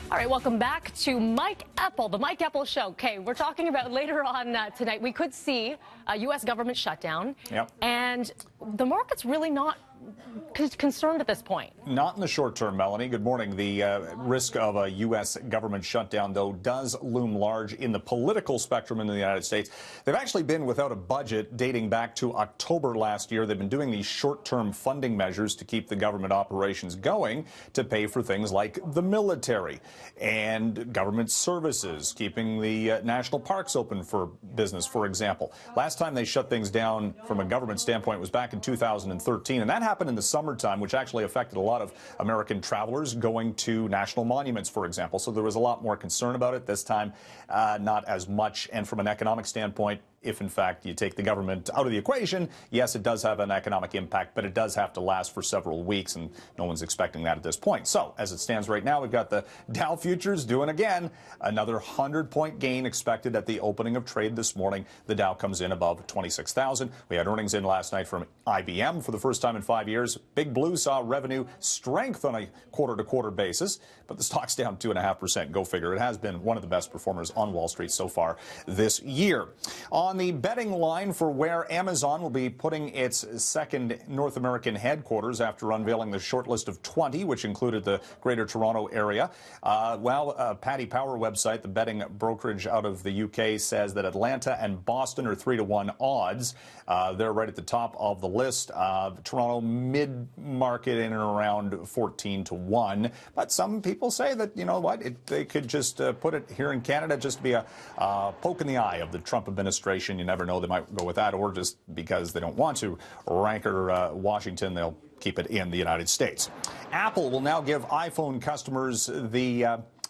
All right, welcome back to Mike Epple, the Mike Epple Show. Okay, we're talking about later on tonight, we could see a U.S. government shutdown. Yep. And the market's really not concerned at this point. Not in the short term, Melanie. Good morning. The risk of a U.S. government shutdown, though, does loom large in the political spectrum in the United States. They've actually been without a budget dating back to October last year. They've been doing these short-term funding measures to keep the government operations going, to pay for things like the military and government services, keeping the national parks open for business, for example. Last time they shut things down from a government standpoint was back in 2013, and that happened in the summertime, which actually affected a lot of American travelers going to national monuments, for example. So there was a lot more concern about it. This time, not as much. And from an economic standpoint, if in fact you take the government out of the equation, yes, it does have an economic impact, but it does have to last for several weeks, and no one's expecting that at this point. So as it stands right now, we've got the Dow futures doing again another 100-point gain expected at the opening of trade this morning. The Dow comes in above 26,000. We had earnings in last night from IBM for the first time in 5 years. Big Blue saw revenue strength on a quarter-to-quarter basis, but the stock's down 2.5%. Go figure. It has been one of the best performers on Wall Street so far this year. On the betting line for where Amazon will be putting its second North American headquarters after unveiling the short list of 20, which included the Greater Toronto area. Paddy Power website, the betting brokerage out of the UK, says that Atlanta and Boston are 3-to-1 odds. They're right at the top of the list. Toronto mid-market in and around 14-to-1. But some people say that, you know what, they could just put it here in Canada, just be a poke in the eye of the Trump administration. You never know, they might go with that, or just because they don't want to ranker Washington, they'll keep it in the United States. Apple will now give iPhone customers the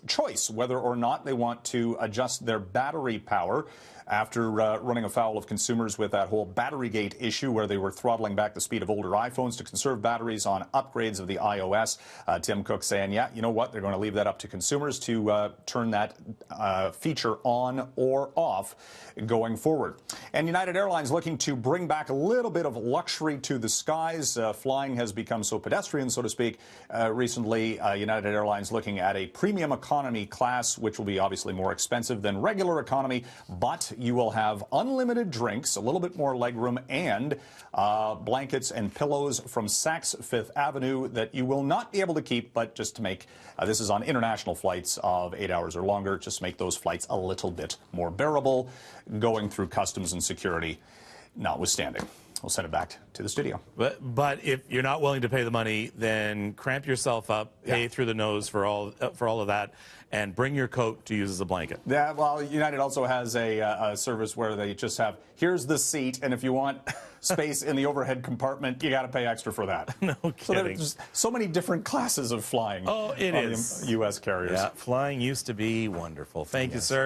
choice whether or not they want to adjust their battery power after running afoul of consumers with that whole Batterygate issue where they were throttling back the speed of older iPhones to conserve batteries on upgrades of the iOS. Tim Cook saying, yeah, you know what, they're going to leave that up to consumers to turn that feature on or off going forward. And United Airlines looking to bring back a little bit of luxury to the skies. Flying has become so pedestrian, so to speak. Recently, United Airlines looking at a premium economy class, which will be obviously more expensive than regular economy, but you will have unlimited drinks, a little bit more legroom, and blankets and pillows from Saks Fifth Avenue that you will not be able to keep, but just to make, this is on international flights of 8 hours or longer, just to make those flights a little bit more bearable, going through customs and security notwithstanding. We'll send it back to the studio. But if you're not willing to pay the money, then cramp yourself up, pay through the nose for all of that, and bring your coat to use as a blanket. Yeah, well, United also has a service where they just have, here's the seat, and if you want space in the overhead compartment, you got to pay extra for that. No kidding. So there's so many different classes of flying. Oh, it on is. the U.S. carriers. Yeah, flying used to be wonderful. Thank you, sir.